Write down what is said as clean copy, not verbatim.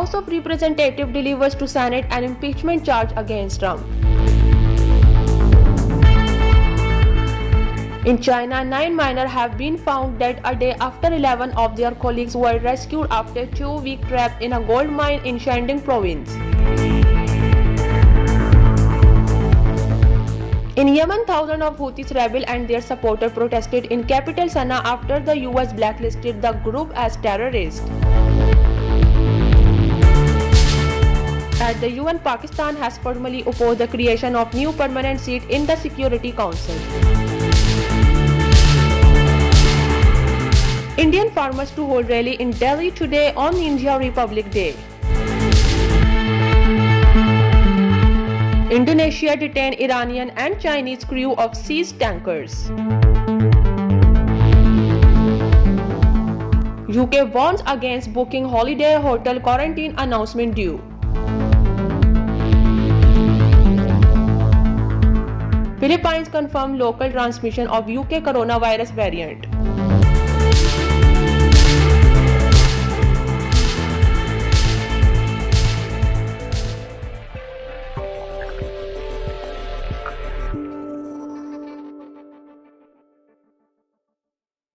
House of Representatives delivers to Senate an impeachment charge against Trump. In China, 9 minors have been found dead a day after 11 of their colleagues were rescued after a 2-week trap in a gold mine in Shandong province. In Yemen, thousands of Houthi rebels and their supporters protested in capital Sana'a after the US blacklisted the group as terrorist. At the UN, Pakistan has formally opposed the creation of new permanent seat in the Security Council. Indian farmers to hold rally in Delhi today on India Republic Day. Indonesia detained Iranian and Chinese crew of seized tankers. UK warns against booking holiday hotel quarantine announcement due. Philippines confirmed local transmission of UK coronavirus variant.